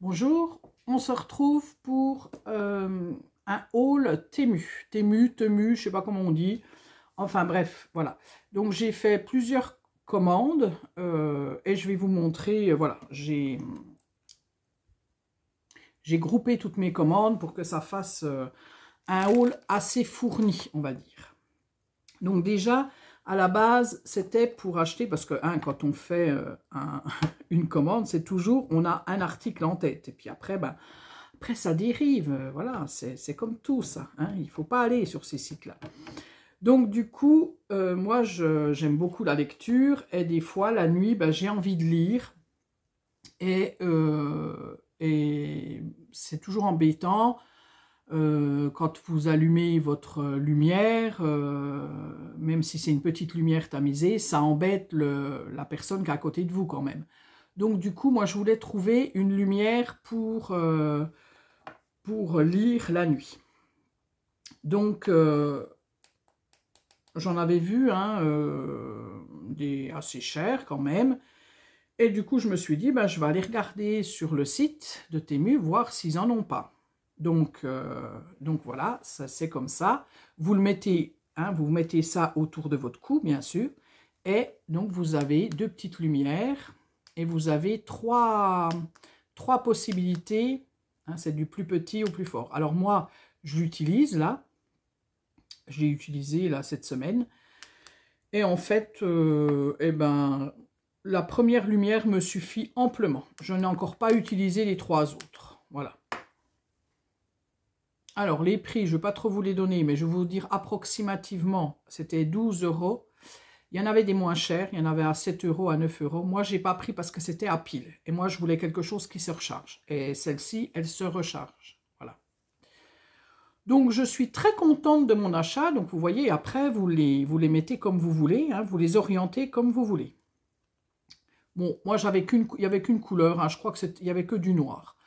Bonjour, on se retrouve pour un haul Temu, Temu, je sais pas comment on dit, enfin bref, voilà. Donc j'ai fait plusieurs commandes et je vais vous montrer, voilà, j'ai groupé toutes mes commandes pour que ça fasse un haul assez fourni, on va dire. Donc déjà, à la base, c'était pour acheter, parce que quand on fait une commande, c'est toujours, on a un article en tête. Et puis après, après ça dérive, voilà, c'est comme tout ça. Il ne faut pas aller sur ces sites-là. Donc du coup, moi, j'aime beaucoup la lecture. Et des fois, la nuit, j'ai envie de lire. Et c'est toujours embêtant. Quand vous allumez votre lumière, même si c'est une petite lumière tamisée, ça embête la personne qui est à côté de vous quand même. Donc du coup, moi je voulais trouver une lumière pour lire la nuit. Donc j'en avais vu des assez chers quand même. Et du coup, je me suis dit, je vais aller regarder sur le site de Temu, voir s'ils n'en ont pas. Donc voilà, c'est comme ça. Vous le mettez, vous mettez ça autour de votre cou, bien sûr. Et donc, vous avez deux petites lumières. Et vous avez trois possibilités. C'est du plus petit au plus fort. Alors moi, je l'utilise là. J'ai utilisé là cette semaine. Et en fait, la première lumière me suffit amplement. Je n'ai encore pas utilisé les trois autres. Voilà. Alors, les prix, je ne vais pas trop vous les donner, mais je vais vous dire approximativement, c'était 12 €. Il y en avait des moins chers, il y en avait à 7 €, à 9 €. Moi, je n'ai pas pris parce que c'était à pile. Et moi, je voulais quelque chose qui se recharge. Et celle-ci, elle se recharge. Voilà. Donc, je suis très contente de mon achat. Donc, vous voyez, après, vous les mettez comme vous voulez. Vous les orientez comme vous voulez. Bon, moi, il n'y avait qu'une couleur. Je crois qu'il n'y avait que du noir.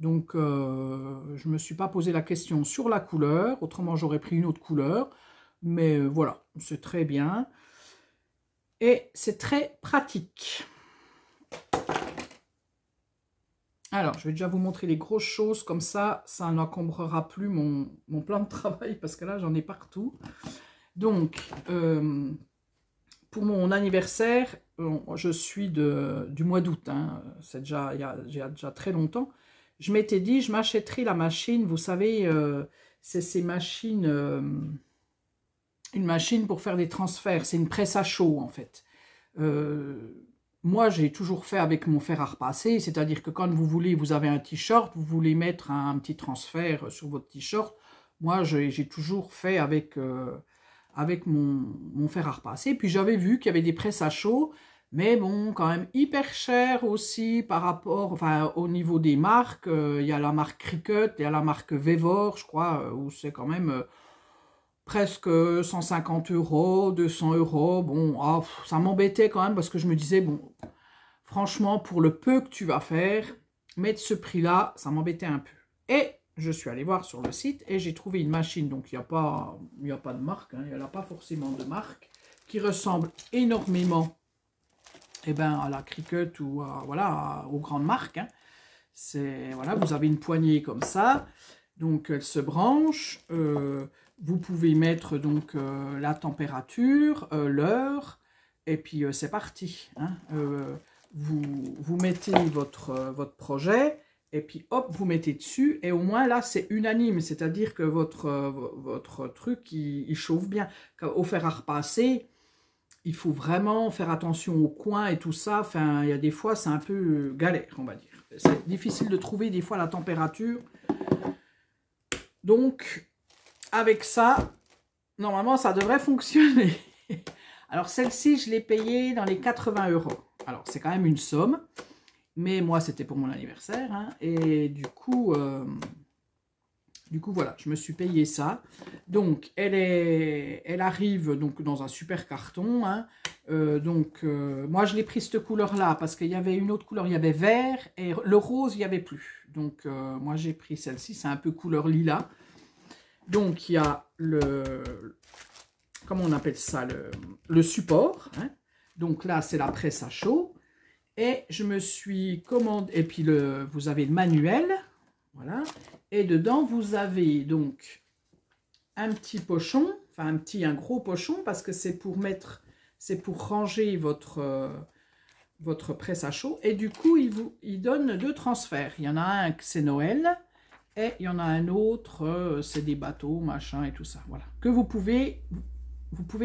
Donc, je ne me suis pas posé la question sur la couleur. Autrement, j'aurais pris une autre couleur. Mais voilà, c'est très bien. Et c'est très pratique. Alors, je vais déjà vous montrer les grosses choses. Comme ça n'encombrera plus mon plan de travail. Parce que là, j'en ai partout. Donc, pour mon anniversaire, je suis du mois d'août. C'est déjà, il y a déjà très longtemps. Je m'étais dit, je m'achèterai la machine, vous savez, c'est ces machines, une machine pour faire des transferts, c'est une presse à chaud en fait. Moi, j'ai toujours fait avec mon fer à repasser, c'est-à-dire que quand vous voulez, vous avez un t-shirt, vous voulez mettre un petit transfert sur votre t-shirt, moi, j'ai toujours fait avec mon fer à repasser. Puis j'avais vu qu'il y avait des presses à chaud, mais bon, quand même hyper cher aussi par rapport, enfin au niveau des marques. Il y a la marque Cricut, il y a la marque Vevor, je crois, où c'est quand même presque 150 €, 200 €. Bon, ça m'embêtait quand même parce que je me disais, bon, franchement, pour le peu que tu vas faire, mettre ce prix-là, ça m'embêtait un peu. Et je suis allée voir sur le site et j'ai trouvé une machine, donc il n'y a pas de marque, il n'y a pas forcément de marque, qui ressemble énormément à la Cricut ou voilà, aux grandes marques. Voilà, vous avez une poignée comme ça, donc elle se branche. Vous pouvez mettre donc la température, l'heure, et puis c'est parti. Vous mettez votre projet, et puis hop, vous mettez dessus, et au moins là c'est unanime, c'est-à-dire que votre truc il chauffe bien. Au fer à repasser, il faut vraiment faire attention aux coins et tout ça. Enfin, il y a des fois, c'est un peu galère, on va dire. C'est difficile de trouver des fois la température. Donc, avec ça, normalement, ça devrait fonctionner. Alors, celle-ci, je l'ai payée dans les 80 €. Alors, c'est quand même une somme. Mais moi, c'était pour mon anniversaire. Et du coup, voilà, je me suis payé ça. Donc, elle arrive donc dans un super carton. Moi, je l'ai pris cette couleur-là parce qu'il y avait une autre couleur. Il y avait vert et le rose, il n'y avait plus. Donc, moi, j'ai pris celle-ci. C'est un peu couleur lilas. Donc, il y a comment on appelle ça, le support. Donc là, c'est la presse à chaud. Et je me suis commandé, et puis vous avez le manuel, voilà. Et dedans, vous avez donc un petit pochon, enfin un gros pochon, parce que c'est pour ranger votre presse à chaud. Et du coup, il donne 2 transferts. Il y en a un, c'est Noël, et il y en a un autre, c'est des bateaux, machin et tout ça. Voilà. Que vous pouvez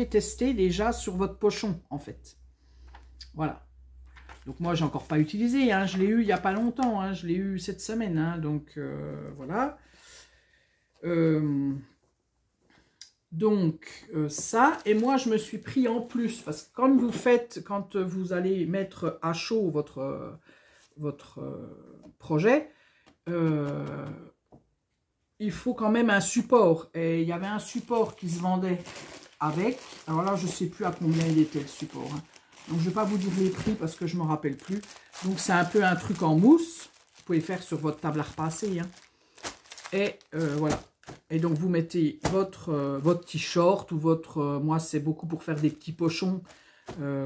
tester déjà sur votre pochon, en fait. Voilà. Donc moi, j'ai encore pas utilisé, hein. Je l'ai eu il n'y a pas longtemps, hein. Je l'ai eu cette semaine, hein. Donc voilà. Ça, et moi je me suis pris en plus, parce que quand vous allez mettre à chaud votre projet, il faut quand même un support, et il y avait un support qui se vendait avec, alors là je sais plus à combien il était le support, hein. Donc je vais pas vous dire les prix parce que je me rappelle plus. Donc c'est un peu un truc en mousse, vous pouvez faire sur votre table à repasser, hein. Et voilà. Et donc, vous mettez votre t-shirt ou moi, c'est beaucoup pour faire des petits pochons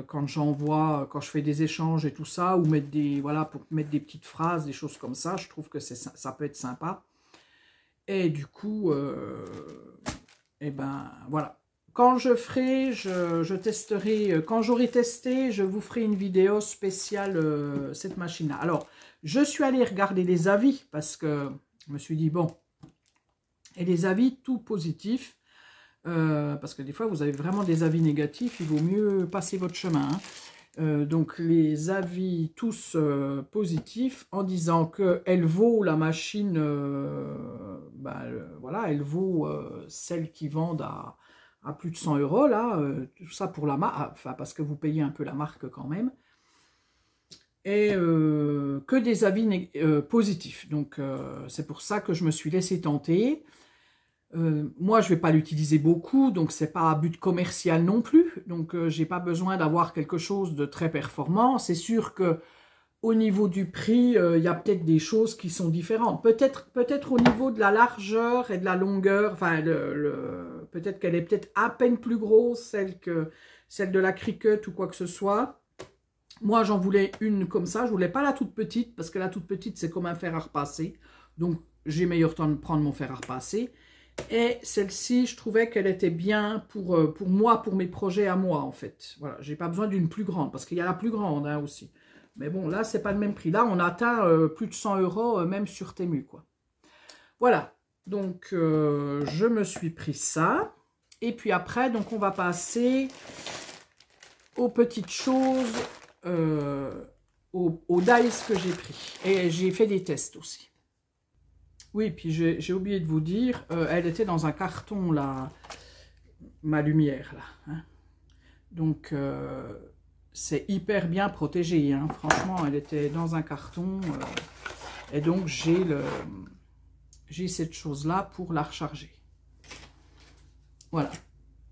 quand quand je fais des échanges et tout ça, ou voilà, pour mettre des petites phrases, des choses comme ça. Je trouve que ça peut être sympa. Et du coup, et ben voilà. Quand je testerai, quand j'aurai testé, je vous ferai une vidéo spéciale cette machine-là. Alors, je suis allée regarder les avis parce que je me suis dit, bon, et les avis tout positifs, parce que des fois vous avez vraiment des avis négatifs, il vaut mieux passer votre chemin, hein. Donc les avis tous positifs en disant qu'elle vaut la machine, voilà, elle vaut celle qui vendent à plus de 100 €, là, tout ça pour la marque, enfin parce que vous payez un peu la marque quand même. Et que des avis positifs. Donc c'est pour ça que je me suis laissée tenter. Moi, je ne vais pas l'utiliser beaucoup, donc ce n'est pas à but commercial non plus. Donc, je n'ai pas besoin d'avoir quelque chose de très performant. C'est sûr que au niveau du prix, il y a peut-être des choses qui sont différentes. Peut-être au niveau de la largeur et de la longueur, enfin, peut-être qu'elle est peut-être à peine plus grosse, celle de la Cricut ou quoi que ce soit. Moi, j'en voulais une comme ça. Je ne voulais pas la toute petite, parce que la toute petite, c'est comme un fer à repasser. Donc, j'ai meilleur temps de prendre mon fer à repasser. Et celle-ci, je trouvais qu'elle était bien pour moi, pour mes projets à moi, en fait. Voilà, j'ai pas besoin d'une plus grande, parce qu'il y a la plus grande, hein, aussi. Mais bon, là, c'est pas le même prix. Là, on atteint plus de 100 €, même sur Temu, quoi. Voilà, donc je me suis pris ça. Et puis après, donc on va passer aux petites choses, aux dies que j'ai pris. Et j'ai fait des tests aussi. Oui, puis j'ai oublié de vous dire, elle était dans un carton, là, ma lumière, là, hein. Donc, c'est hyper bien protégé, hein. Franchement, elle était dans un carton. Et donc, j'ai cette chose-là pour la recharger. Voilà.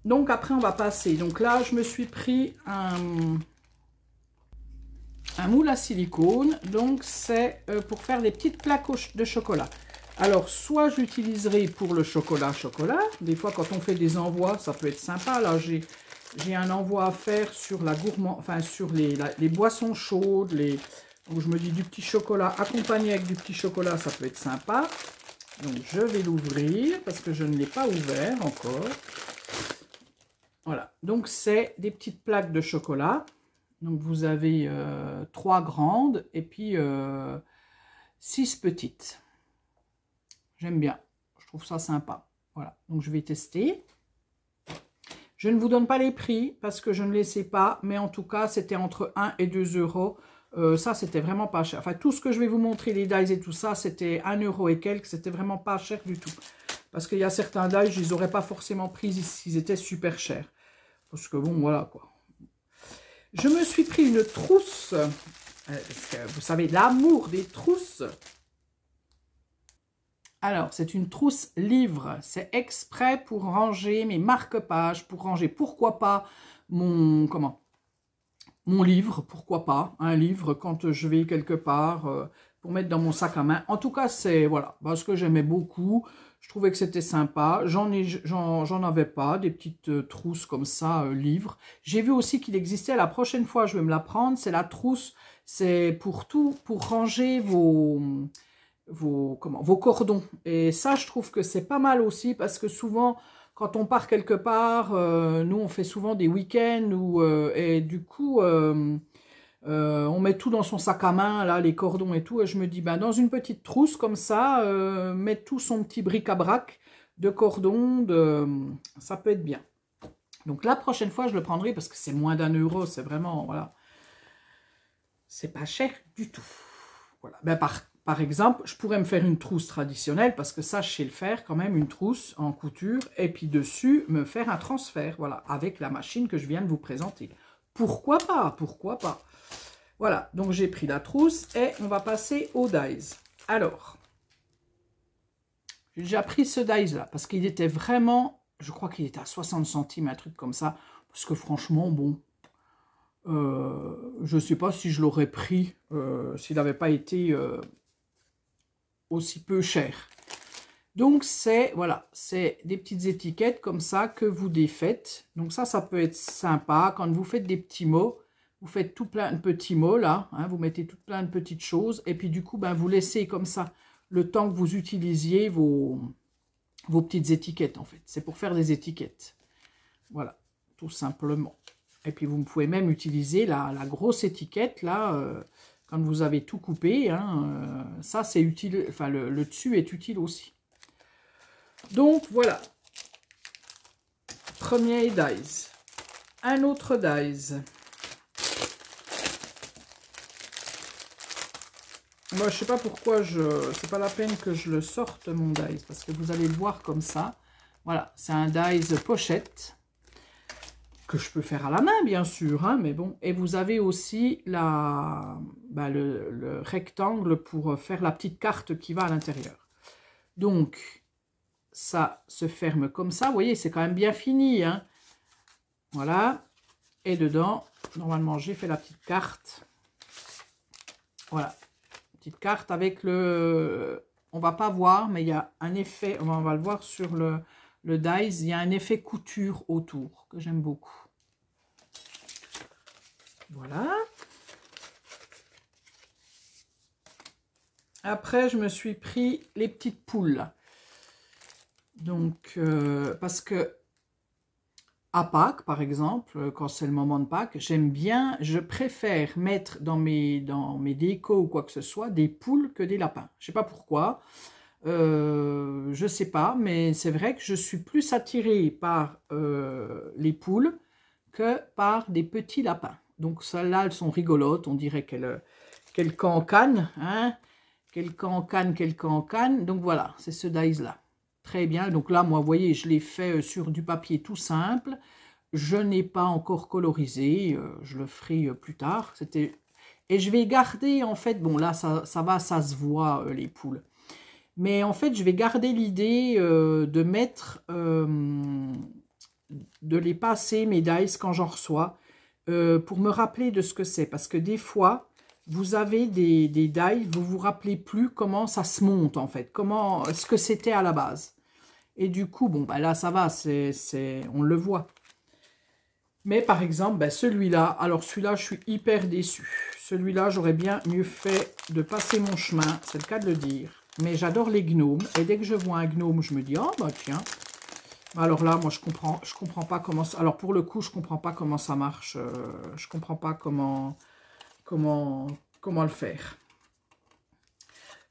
Donc, après, on va passer. Donc là, je me suis pris un moule à silicone. Donc, c'est pour faire des petites plaques de chocolat. Alors, soit j'utiliserai pour le chocolat. Des fois, quand on fait des envois, ça peut être sympa. Là, j'ai un envoi à faire sur la sur les boissons chaudes. Donc, je me dis du petit chocolat accompagné avec du petit chocolat, ça peut être sympa. Donc, je vais l'ouvrir parce que je ne l'ai pas ouvert encore. Voilà. Donc, c'est des petites plaques de chocolat. Donc, vous avez 3 grandes et puis 6 petites. J'aime bien, je trouve ça sympa. Voilà, donc je vais tester. Je ne vous donne pas les prix parce que je ne les sais pas, mais en tout cas, c'était entre 1 et 2 €. Ça, c'était vraiment pas cher. Enfin, tout ce que je vais vous montrer, les dies et tout ça, c'était 1 € et quelques. C'était vraiment pas cher du tout. Parce qu'il y a certains dies, je les aurais pas forcément pris s'ils étaient super chers. Parce que bon, voilà quoi. Je me suis pris une trousse. Parce que vous savez, l'amour des trousses. Alors, c'est une trousse livre. C'est exprès pour ranger mes marque-pages, pour ranger, pourquoi pas, mon livre, pourquoi pas, un livre quand je vais quelque part, pour mettre dans mon sac à main. En tout cas, c'est, voilà, parce que j'aimais beaucoup, je trouvais que c'était sympa. J'en avais pas, des petites trousses comme ça, livres. J'ai vu aussi qu'il existait, la prochaine fois, je vais me la prendre, c'est la trousse, C'est pour tout, pour ranger vos cordons. Et ça, je trouve que c'est pas mal aussi, parce que souvent, quand on part quelque part, nous, on fait souvent des week-ends, et du coup, on met tout dans son sac à main, là, les cordons et tout, et je me dis, ben, dans une petite trousse comme ça, mettre tout son petit bric-à-brac de cordons, ça peut être bien. Donc la prochaine fois, je le prendrai parce que c'est moins d'1 €, c'est vraiment, voilà, c'est pas cher du tout. Voilà. Ben, par exemple, je pourrais me faire une trousse traditionnelle, parce que ça, je sais le faire quand même, une trousse en couture, et puis dessus, me faire un transfert, voilà, avec la machine que je viens de vous présenter. Pourquoi pas? Pourquoi pas? Voilà, donc j'ai pris la trousse, et on va passer au dies. Alors, j'ai déjà pris ce dies-là, parce qu'il était vraiment, je crois qu'il était à 60 centimes, un truc comme ça, parce que franchement, bon, je ne sais pas si je l'aurais pris, s'il n'avait pas été aussi peu cher. Donc c'est, voilà, c'est des petites étiquettes comme ça que vous défaites. Donc ça peut être sympa quand vous faites des petits mots. Vous faites tout plein de petits mots là, hein, vous mettez tout plein de petites choses. Et puis du coup, ben, vous laissez comme ça le temps que vous utilisiez vos petites étiquettes en fait. C'est pour faire des étiquettes. Voilà, tout simplement. Et puis vous pouvez même utiliser la grosse étiquette là, quand vous avez tout coupé, hein, ça c'est utile, enfin le dessus est utile aussi. Donc voilà, premier dies. Un autre dies. Moi je sais pas pourquoi c'est pas la peine que je le sorte mon dies, parce que vous allez le voir comme ça. Voilà, c'est un dies pochette que je peux faire à la main, bien sûr, hein, mais bon. Et vous avez aussi le rectangle pour faire la petite carte qui va à l'intérieur. Donc, ça se ferme comme ça. Vous voyez, c'est quand même bien fini, hein. Voilà. Et dedans, normalement, j'ai fait la petite carte. Voilà. Petite carte avec le... On va pas voir, mais il y a un effet... On va le voir sur le dies. Il y a un effet couture autour que j'aime beaucoup. Voilà. Après, je me suis pris les petites poules. Donc, parce que à Pâques, par exemple, quand c'est le moment de Pâques, j'aime bien, je préfère mettre dans mes décos ou quoi que ce soit, des poules que des lapins. Je ne sais pas pourquoi, je ne sais pas, mais c'est vrai que je suis plus attirée par les poules que par des petits lapins. Donc celles-là, elles sont rigolotes, on dirait qu'elles cancanent, hein, qu'elles cancanent. Donc voilà, c'est ce dies-là. Très bien, donc là, moi, vous voyez, je l'ai fait sur du papier tout simple. Je n'ai pas encore colorisé, je le ferai plus tard. Et je vais garder, en fait, bon là, ça se voit, les poules. Mais en fait, je vais garder l'idée de mettre, de les passer, mes dies, quand j'en reçois, pour me rappeler de ce que c'est. Parce que des fois, vous avez des dies, vous vous rappelez plus comment ça se monte, en fait. Comment, ce que c'était à la base. Et du coup, bon, bah là, ça va, on le voit. Mais par exemple, bah, celui-là, alors celui-là, je suis hyper déçue. Celui-là, j'aurais bien mieux fait de passer mon chemin, c'est le cas de le dire. Mais j'adore les gnomes, et dès que je vois un gnome, je me dis, oh, bah tiens. Alors là, moi, je comprends pas comment... Alors pour le coup, je comprends pas comment ça marche. Je comprends pas comment le faire.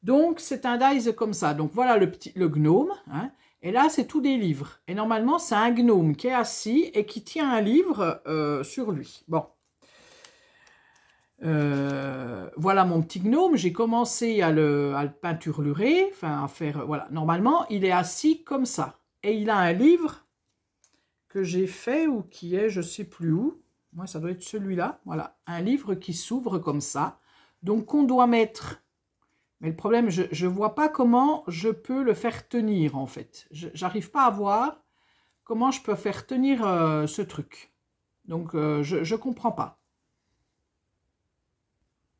Donc, c'est un dies comme ça. Donc, voilà le gnome. Hein. Et là, c'est tout des livres. Et normalement, c'est un gnome qui est assis et qui tient un livre sur lui. Bon. Voilà mon petit gnome. J'ai commencé à le peinturer, enfin, à faire... Voilà. Normalement, il est assis comme ça. Et il a un livre que j'ai fait ou qui est, je ne sais plus où. Moi, ça doit être celui-là. Voilà. Un livre qui s'ouvre comme ça. Donc, on doit mettre... Mais le problème, je ne vois pas comment je peux le faire tenir, en fait. Je n'arrive pas à voir comment je peux faire tenir ce truc. Donc, je ne comprends pas.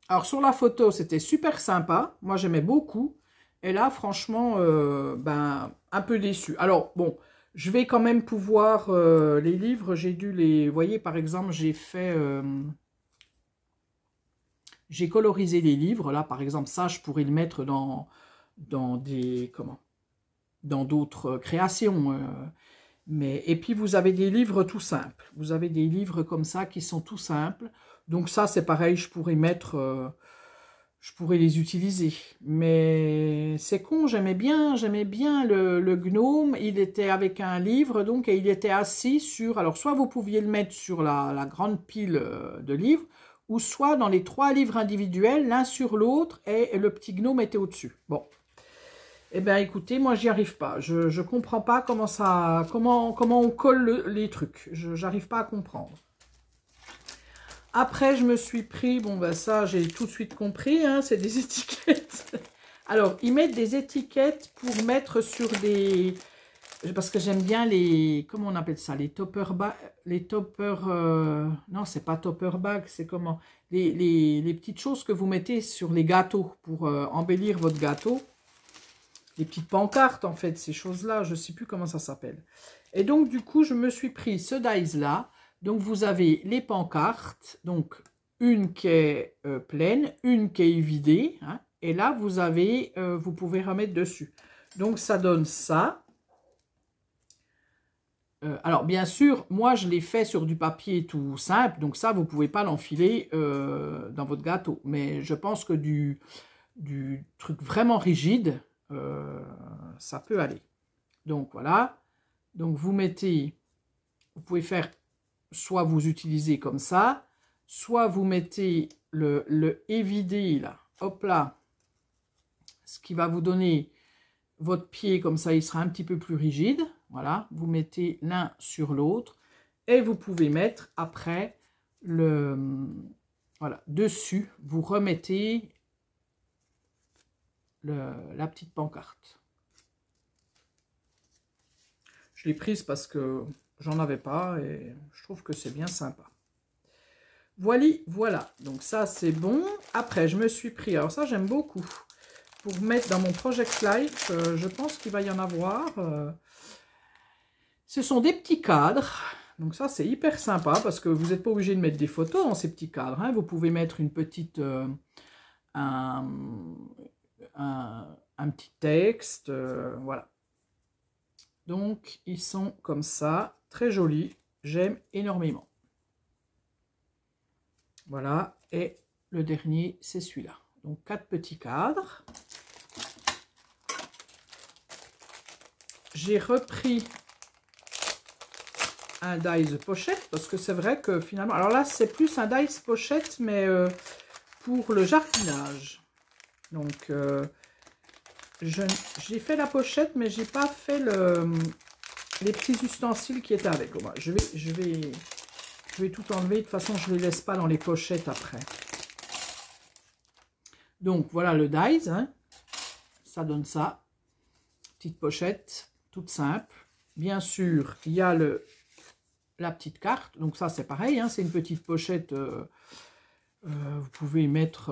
Alors, sur la photo, c'était super sympa. Moi, j'aimais beaucoup. Et là, franchement, un peu déçu. Alors, bon, je vais quand même pouvoir... les livres, j'ai dû les... Vous voyez, par exemple, j'ai fait J'ai colorisé les livres. Là, par exemple, ça, je pourrais le mettre dans des... Comment? Dans d'autres créations. Et puis, vous avez des livres tout simples. Vous avez des livres comme ça qui sont tout simples. Donc ça, c'est pareil, je pourrais mettre... je pourrais les utiliser. Mais c'est con, j'aimais bien le gnome. Il était avec un livre, donc, et il était assis sur... Alors, soit vous pouviez le mettre sur la grande pile de livres, ou soit dans les 3 livres individuels, l'un sur l'autre, et le petit gnome était au-dessus. Bon. Eh bien, écoutez, moi, j'y arrive pas. Je ne comprends pas comment on colle les trucs. J'arrive pas à comprendre. Après, je me suis pris, bon, ben ça, j'ai tout de suite compris, hein, c'est des étiquettes. Alors, ils mettent des étiquettes pour mettre sur des... Parce que j'aime bien les... Comment on appelle ça? Les topper bags... Les topper... non, c'est pas topper bag, c'est comment? Les petites choses que vous mettez sur les gâteaux pour embellir votre gâteau. Les petites pancartes, en fait, ces choses-là, je ne sais plus comment ça s'appelle. Et donc, du coup, je me suis pris ce dies-là. Donc, vous avez les pancartes, donc une qui est pleine, une qui est vidée, hein, et là, vous avez, vous pouvez remettre dessus. Donc, ça donne ça. Alors, bien sûr, moi, je l'ai fait sur du papier tout simple, donc ça, vous ne pouvez pas l'enfiler dans votre gâteau. Mais je pense que du truc vraiment rigide, ça peut aller. Donc, voilà. Donc, vous mettez, vous pouvez faire... Soit vous utilisez comme ça, soit vous mettez le évidé, là, hop là, ce qui va vous donner votre pied, comme ça il sera un petit peu plus rigide, voilà, vous mettez l'un sur l'autre, et vous pouvez mettre après, voilà, dessus, vous remettez la petite pancarte. Je l'ai prise parce que j'en avais pas et je trouve que c'est bien sympa. Voilà. Donc ça, c'est bon. Après, je me suis pris... Alors ça, j'aime beaucoup. Pour mettre dans mon Project Life, je pense qu'il va y en avoir. Ce sont des petits cadres. Donc ça, c'est hyper sympa parce que vous n'êtes pas obligé de mettre des photos dans ces petits cadres, hein. Vous pouvez mettre une petite... un petit texte. Voilà. Donc, ils sont comme ça. Très jolis, j'aime énormément. Voilà, et le dernier, c'est celui-là. Donc, 4 petits cadres. J'ai repris un dies pochette, parce que c'est vrai que finalement... Alors là, c'est plus un dies pochette, mais pour le jardinage. Donc, j'ai fait la pochette, mais j'ai pas fait les petits ustensiles qui étaient avec. Bon, je vais tout enlever. De toute façon, je ne les laisse pas dans les pochettes après. Donc, voilà le dies. Hein. Ça donne ça. Petite pochette, toute simple. Bien sûr, il y a la petite carte. Donc, ça, c'est pareil. Hein, c'est une petite pochette... vous pouvez mettre...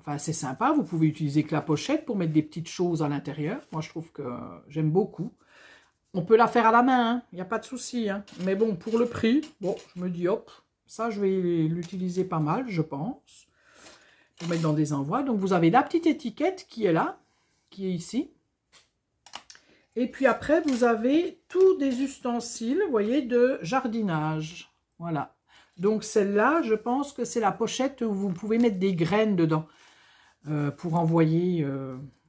enfin, c'est sympa. Vous pouvez utiliser que la pochette pour mettre des petites choses à l'intérieur. Moi, je trouve que j'aime beaucoup. On peut la faire à la main, il n'y a pas de souci. Hein. Mais bon, pour le prix, bon, je me dis, hop, ça, je vais l'utiliser pas mal, je pense. Pour mettre dans des envois. Donc, vous avez la petite étiquette qui est là, qui est ici. Et puis après, vous avez tous des ustensiles, vous voyez, de jardinage. Voilà. Donc, celle-là, je pense que c'est la pochette où vous pouvez mettre des graines dedans. Pour envoyer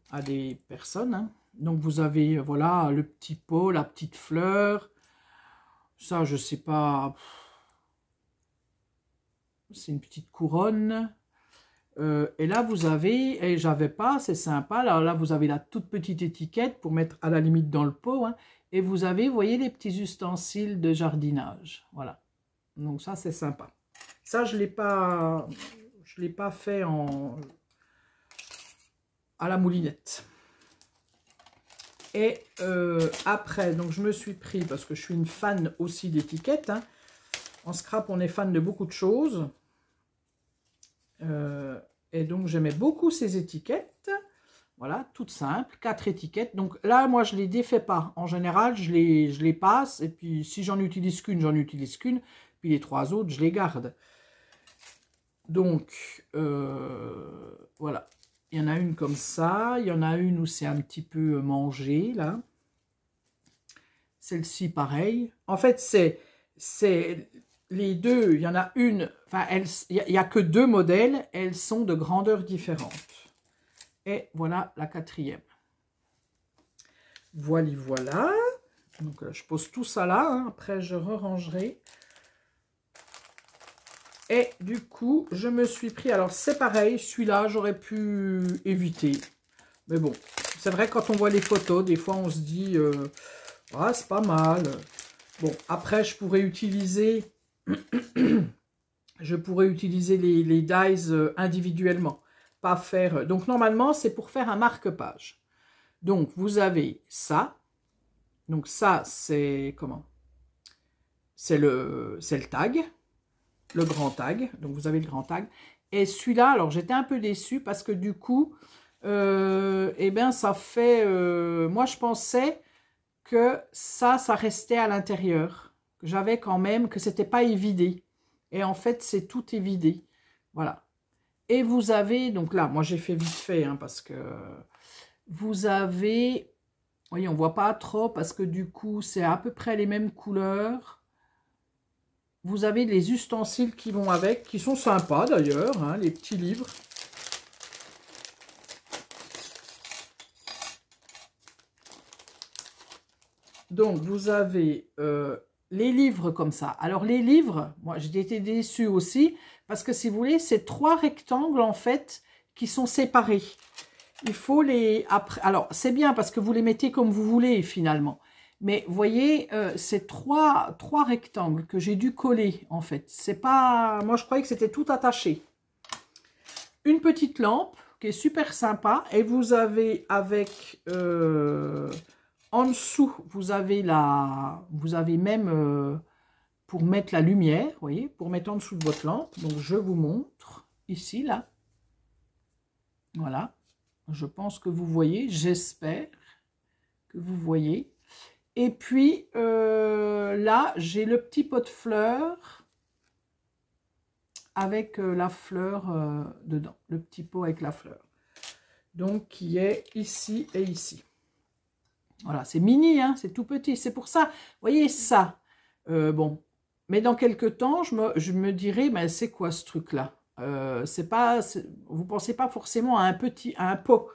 à des personnes, hein. Donc, vous avez, voilà, le petit pot, la petite fleur. Ça, je sais pas. C'est une petite couronne. Et là, vous avez, et j'avais pas, c'est sympa. Là, vous avez la toute petite étiquette pour mettre à la limite dans le pot. Hein, et vous avez, vous voyez, les petits ustensiles de jardinage. Voilà. Donc, ça, c'est sympa. Ça, je l'ai pas fait à la moulinette. Et après, donc je me suis pris, parce que je suis une fan aussi d'étiquettes, hein. En scrap, on est fan de beaucoup de choses. Et donc, j'aimais beaucoup ces étiquettes. Voilà, toutes simples, 4 étiquettes. Donc là, moi, je ne les défais pas. En général, je les passe. Et puis, si j'en utilise qu'une, j'en utilise qu'une. Puis les 3 autres, je les garde. Donc, voilà. Il y en a une comme ça. Il y en a une où c'est un petit peu mangé, là. Celle-ci, pareil. En fait, c'est les deux. Il y en a une. Enfin, il n'y a que deux modèles. Elles sont de grandeurs différentes. Et voilà la quatrième. Voilà. Donc, je pose tout ça là. Hein. Après, je re-rangerai. Et du coup, je me suis pris... Alors, c'est pareil. Celui-là, j'aurais pu éviter. Mais bon, c'est vrai, quand on voit les photos, des fois, on se dit... ah, c'est pas mal. Bon, après, je pourrais utiliser... je pourrais utiliser les dies individuellement. Pas faire... Donc, normalement, c'est pour faire un marque-page. Donc, vous avez ça. Donc, ça, c'est... Comment? C'est le tag. Le grand tag. Donc, vous avez le grand tag. Et celui-là, alors, j'étais un peu déçue parce que du coup, eh bien, ça fait... moi, je pensais que ça restait à l'intérieur. Que j'avais quand même... Que c'était pas évidé. Et en fait, c'est tout évidé. Voilà. Et vous avez... Donc là, moi, j'ai fait vite fait, hein, parce que... Vous avez... Vous voyez, on ne voit pas trop parce que du coup, c'est à peu près les mêmes couleurs. Vous avez les ustensiles qui vont avec, qui sont sympas d'ailleurs, hein, les petits livres. Donc, vous avez les livres comme ça. Alors, les livres, moi, j'ai été déçue aussi, parce que si vous voulez, c'est 3 rectangles, en fait, qui sont séparés. Il faut les... Après, alors, c'est bien parce que vous les mettez comme vous voulez, finalement. Mais, vous voyez, c'est trois rectangles que j'ai dû coller, en fait. C'est pas... Moi, je croyais que c'était tout attaché. Une petite lampe qui est super sympa. Et vous avez avec... en dessous, vous avez même pour mettre la lumière, vous voyez, pour mettre en dessous de votre lampe. Donc, je vous montre ici, là. Voilà. Je pense que vous voyez, j'espère que vous voyez. Et puis, là, j'ai le petit pot de fleurs avec la fleur dedans. Le petit pot avec la fleur. Donc, qui est ici et ici. Voilà, c'est mini, hein, c'est tout petit. C'est pour ça, vous voyez ça. Bon, mais dans quelques temps, je me dirai, mais c'est quoi ce truc-là? C'est pas, vous pensez pas forcément à un pot.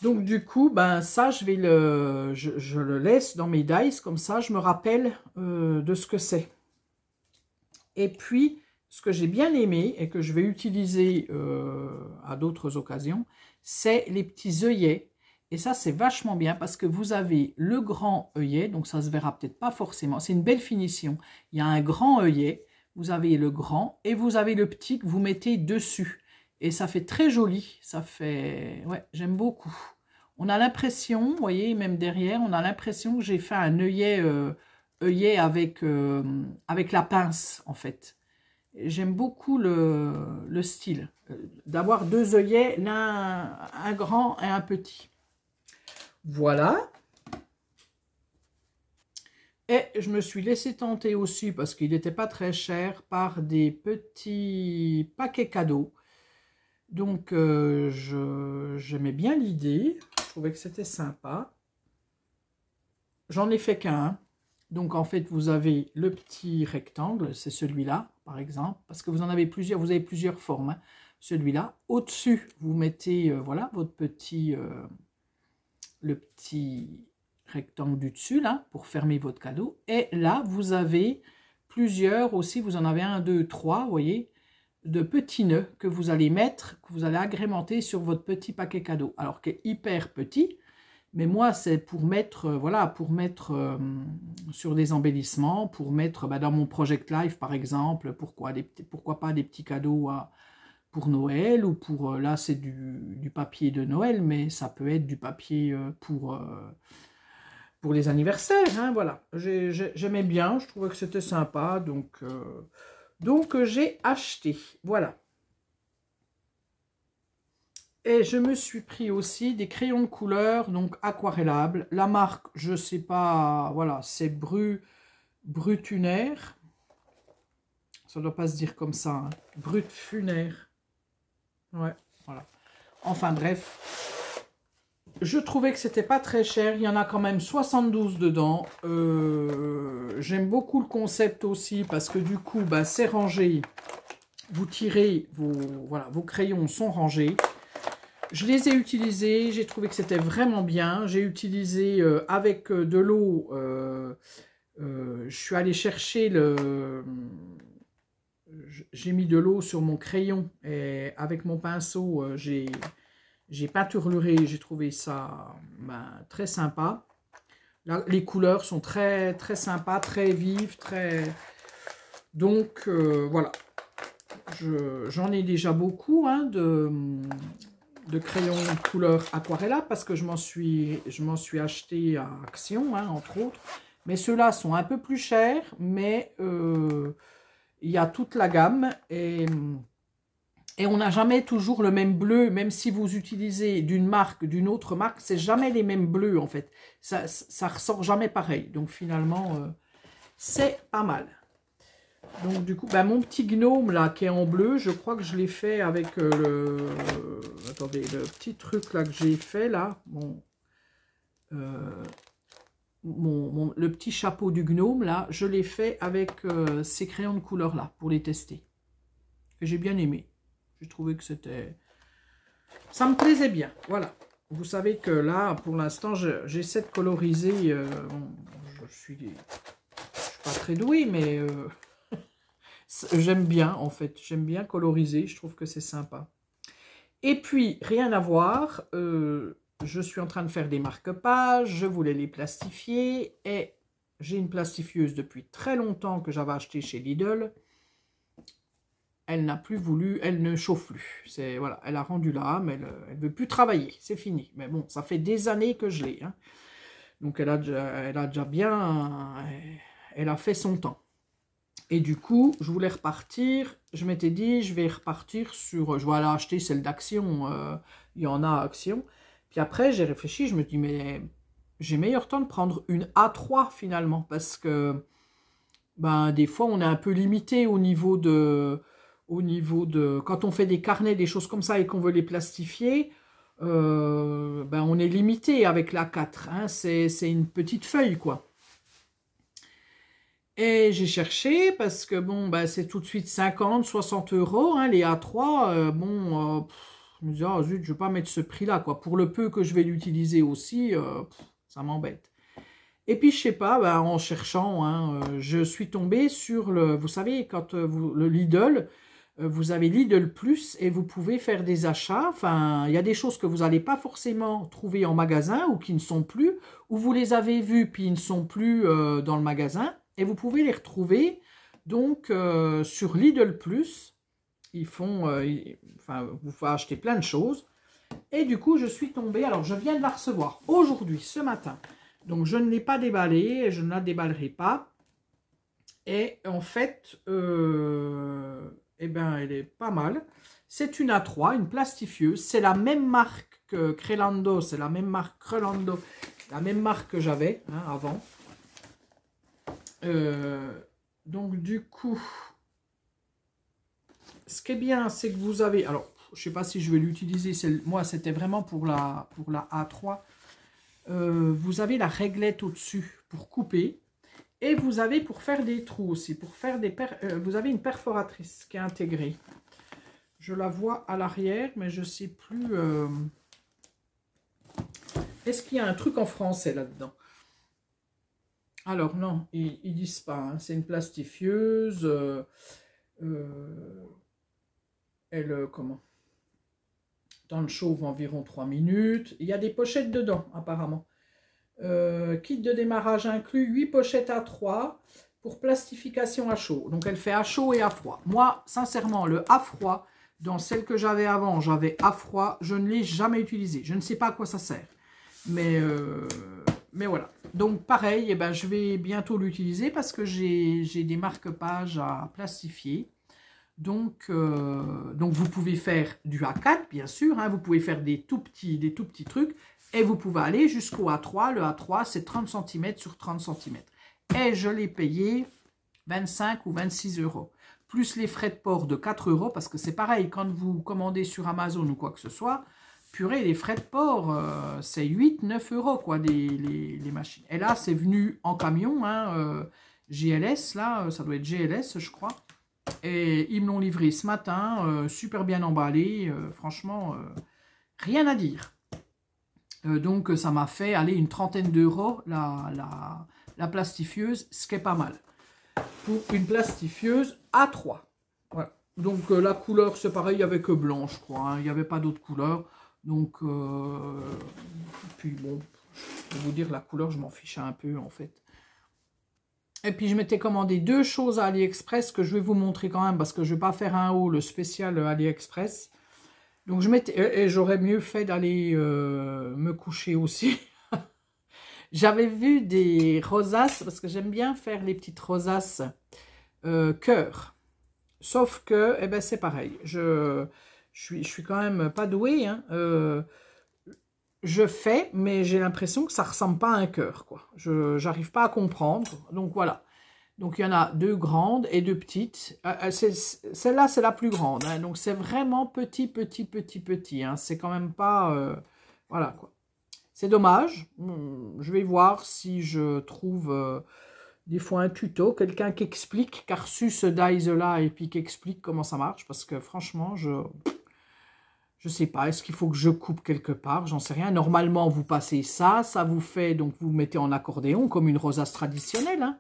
Donc du coup, ben ça, je le laisse dans mes dice, comme ça, je me rappelle de ce que c'est. Et puis, ce que j'ai bien aimé et que je vais utiliser à d'autres occasions, c'est les petits œillets. Et ça, c'est vachement bien parce que vous avez le grand œillet, donc ça se verra peut-être pas forcément. C'est une belle finition. Il y a un grand œillet, vous avez le grand et vous avez le petit que vous mettez dessus. Et ça fait très joli. Ça fait... Ouais, j'aime beaucoup. On a l'impression, vous voyez, même derrière, on a l'impression que j'ai fait un œillet, avec la pince, en fait. J'aime beaucoup le style. D'avoir 2 œillets, l'un un grand et un petit. Voilà. Et je me suis laissé tenter aussi, parce qu'il n'était pas très cher, par des petits paquets cadeaux. Donc, j'aimais bien l'idée. Je trouvais que c'était sympa. J'en ai fait qu'un. Donc, en fait, vous avez le petit rectangle. C'est celui-là, par exemple. Parce que vous en avez plusieurs. Vous avez plusieurs formes. Hein. Celui-là. Au-dessus, vous mettez, voilà, votre petit... le petit rectangle du dessus, là, pour fermer votre cadeau. Et là, vous avez plusieurs aussi. Vous en avez 1, 2, 3, vous voyez, de petits nœuds que vous allez mettre, que vous allez agrémenter sur votre petit paquet cadeau. Alors, qui est hyper petit, mais moi, c'est pour mettre, voilà, pour mettre sur des embellissements, pour mettre dans mon Project Life, par exemple, pourquoi pas des petits cadeaux pour Noël, ou pour, là, c'est du papier de Noël, mais ça peut être du papier pour les anniversaires, hein, voilà. J'aimais bien, je trouvais que c'était sympa, donc j'ai acheté, voilà. Et je me suis pris aussi des crayons de couleur, donc aquarellables. La marque, je sais pas, voilà, c'est Brutunaire. Ça ne doit pas se dire comme ça. Hein. Brut funaire. Ouais, voilà. Enfin bref. Je trouvais que c'était pas très cher. Il y en a quand même 72 dedans. J'aime beaucoup le concept aussi parce que du coup, bah, c'est rangé. Vous tirez, voilà, vos crayons sont rangés. Je les ai utilisés. J'ai trouvé que c'était vraiment bien. J'ai utilisé avec de l'eau. Je suis allée chercher le... J'ai mis de l'eau sur mon crayon et avec mon pinceau, j'ai peinturluré. J'ai trouvé ça très sympa. Là, les couleurs sont très très sympas, très vives, très... Donc voilà. J'en ai déjà beaucoup hein, de crayons couleur aquarella parce que je m'en suis acheté à Action, hein, entre autres. Mais ceux-là sont un peu plus chers, mais il y a toute la gamme et on n'a jamais toujours le même bleu, même si vous utilisez d'une marque, d'une autre marque, c'est jamais les mêmes bleus en fait. Ça ressort jamais pareil. Donc finalement, c'est pas mal. Donc du coup, mon petit gnome là qui est en bleu, je crois que je l'ai fait avec attendez, le petit truc là que j'ai fait là, le petit chapeau du gnome là, je l'ai fait avec ces crayons de couleur là pour les tester. Et j'ai bien aimé. J'ai trouvé que c'était... Ça me plaisait bien, voilà. Vous savez que là, pour l'instant, j'essaie de coloriser. Je suis pas très douée, mais j'aime bien en fait. J'aime bien coloriser, je trouve que c'est sympa. Et puis, rien à voir, je suis en train de faire des marque-pages, je voulais les plastifier et j'ai une plastifieuse depuis très longtemps que j'avais acheté chez Lidl. Elle n'a plus voulu, elle ne chauffe plus. Voilà, elle a rendu l'âme, elle ne veut plus travailler, c'est fini. Mais bon, ça fait des années que je l'ai. Hein. Donc elle a déjà bien, elle a fait son temps. Et du coup, je voulais repartir. Je m'étais dit, je vais repartir sur... Je vais aller acheter celle d'Action. Il y en a à Action. Puis après, j'ai réfléchi. Je me dis, mais j'ai meilleur temps de prendre une A3 finalement. Parce que des fois, on est un peu limité au niveau de... Quand on fait des carnets, des choses comme ça et qu'on veut les plastifier, on est limité avec la 4. Hein, c'est une petite feuille, quoi. Et j'ai cherché parce que c'est tout de suite 50, 60 €, hein, les A3. Je me disais, oh, zut, je ne vais pas mettre ce prix-là, quoi. Pour le peu que je vais l'utiliser aussi, ça m'embête. Et puis, je sais pas, en cherchant, hein, je suis tombée sur le... Vous savez, quand le Lidl, vous avez Lidl Plus et vous pouvez faire des achats. Enfin, il y a des choses que vous n'allez pas forcément trouver en magasin ou qui ne sont plus, ou vous les avez vues puis ils ne sont plus dans le magasin. Et vous pouvez les retrouver donc sur Lidl Plus. Ils font, vous pouvez acheter plein de choses. Et du coup, je suis tombée. Alors, je viens de la recevoir aujourd'hui, ce matin. Donc, je ne l'ai pas déballée et je ne la déballerai pas. Et en fait, elle est pas mal. C'est une A3, une plastifieuse. C'est la même marque que Crelando. C'est la même marque Crelando. La même marque que j'avais avant. Donc du coup, ce qui est bien, c'est que vous avez, alors je sais pas si je vais l'utiliser, moi c'était vraiment pour la A3, vous avez la réglette au-dessus pour couper, et vous avez pour faire des trous aussi, pour faire vous avez une perforatrice qui est intégrée. Je la vois à l'arrière, mais je sais plus, est-ce qu'il y a un truc en français là-dedans? Alors non, ils disent pas, hein. C'est une plastifieuse, comment? Temps de chauffe environ 3 minutes, il y a des pochettes dedans apparemment. Kit de démarrage inclus, 8 pochettes à 3 pour plastification à chaud. Donc elle fait à chaud et à froid. Moi, sincèrement, le à froid, dans celle que j'avais avant, j'avais à froid, je ne l'ai jamais utilisé. Je ne sais pas à quoi ça sert. Mais voilà. Donc pareil, je vais bientôt l'utiliser parce que j'ai des marque-pages à plastifier. Donc vous pouvez faire du A4, bien sûr. Hein, vous pouvez faire des tout petits trucs. Et vous pouvez aller jusqu'au A3. Le A3, c'est 30 cm sur 30 cm. Et je l'ai payé 25 ou 26 €. plus les frais de port de 4 €, parce que c'est pareil, quand vous commandez sur Amazon ou quoi que ce soit, purée, les frais de port, c'est 8-9 € quoi, les machines. Et là, c'est venu en camion, hein, GLS, là, ça doit être GLS, je crois. Et ils me l'ont livré ce matin, super bien emballé, franchement, rien à dire. Donc, ça m'a fait aller une trentaine d'euros la plastifieuse, ce qui est pas mal. Pour une plastifieuse A3. Voilà. Donc, la couleur, c'est pareil, il n'y avait que blanc, je crois. Hein, il n'y avait pas d'autre couleur. Donc, puis bon, je vais vous dire, la couleur, je m'en fichais un peu, en fait. Et puis, je m'étais commandé 2 choses à AliExpress que je vais vous montrer quand même, parce que je ne vais pas faire un haul spécial AliExpress. Donc, et j'aurais mieux fait d'aller me coucher aussi. J'avais vu des rosaces, parce que j'aime bien faire les petites rosaces cœur. Sauf que, eh ben, c'est pareil. Je suis quand même pas douée. Hein. Je fais, mais j'ai l'impression que ça ressemble pas à un cœur, quoi. J'arrive pas à comprendre. Donc, voilà. Donc, il y en a 2 grandes et 2 petites. Celle-là, c'est la plus grande. Hein. Donc, c'est vraiment petit, petit, petit, petit. Hein. C'est quand même pas... voilà, quoi. C'est dommage. Je vais voir si je trouve des fois un tuto, quelqu'un qui explique, qui a reçu ce dies-là et puis qui explique comment ça marche. Parce que franchement, je sais pas. Est-ce qu'il faut que je coupe quelque part? J'en sais rien. Normalement, vous passez ça. Ça vous fait, donc vous mettez en accordéon comme une rosace traditionnelle. Hein.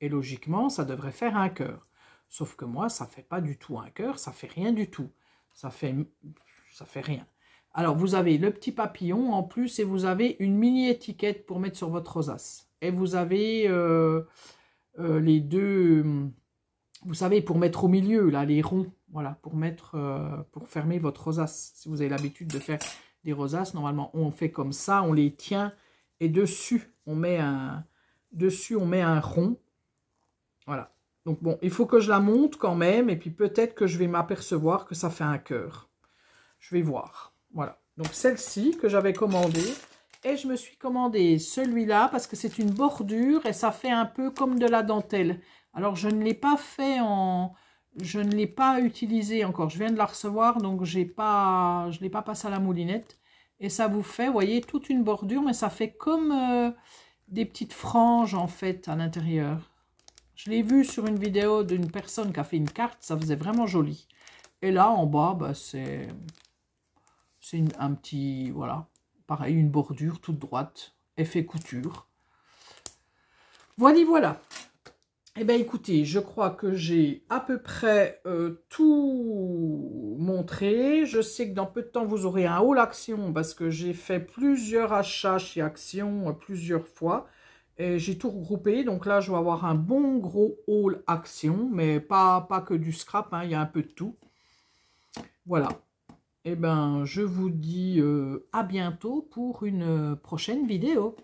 Et logiquement, ça devrait faire un cœur. Sauf que moi, ça fait pas du tout un cœur. Ça fait rien du tout. Ça fait rien. Alors, vous avez le petit papillon en plus et vous avez une mini étiquette pour mettre sur votre rosace. Et vous avez les 2, vous savez, pour mettre au milieu, là, les ronds. Voilà, pour fermer votre rosace. Si vous avez l'habitude de faire des rosaces, normalement, on fait comme ça, on les tient. Et dessus, on met un rond. Voilà. Donc, bon, il faut que je la monte quand même. Et puis, peut-être que je vais m'apercevoir que ça fait un cœur. Je vais voir. Voilà, donc celle-ci que j'avais commandée. Et je me suis commandé celui-là parce que c'est une bordure et ça fait un peu comme de la dentelle. Alors, je ne l'ai pas fait je ne l'ai pas utilisé encore. Je viens de la recevoir, donc je ne l'ai pas passé à la moulinette. Et ça vous fait, vous voyez, toute une bordure, mais ça fait comme des petites franges, en fait, à l'intérieur. Je l'ai vu sur une vidéo d'une personne qui a fait une carte. Ça faisait vraiment joli. Et là, en bas, bah, c'est un petit, voilà, pareil, une bordure toute droite, effet couture. Voilà. Eh bien, écoutez, je crois que j'ai à peu près tout montré. Je sais que dans peu de temps, vous aurez un haul Action parce que j'ai fait plusieurs achats chez Action plusieurs fois. Et j'ai tout regroupé. Donc là, je vais avoir un bon gros haul Action, mais pas que du scrap, hein, il y a un peu de tout. Voilà. Eh bien, je vous dis à bientôt pour une prochaine vidéo.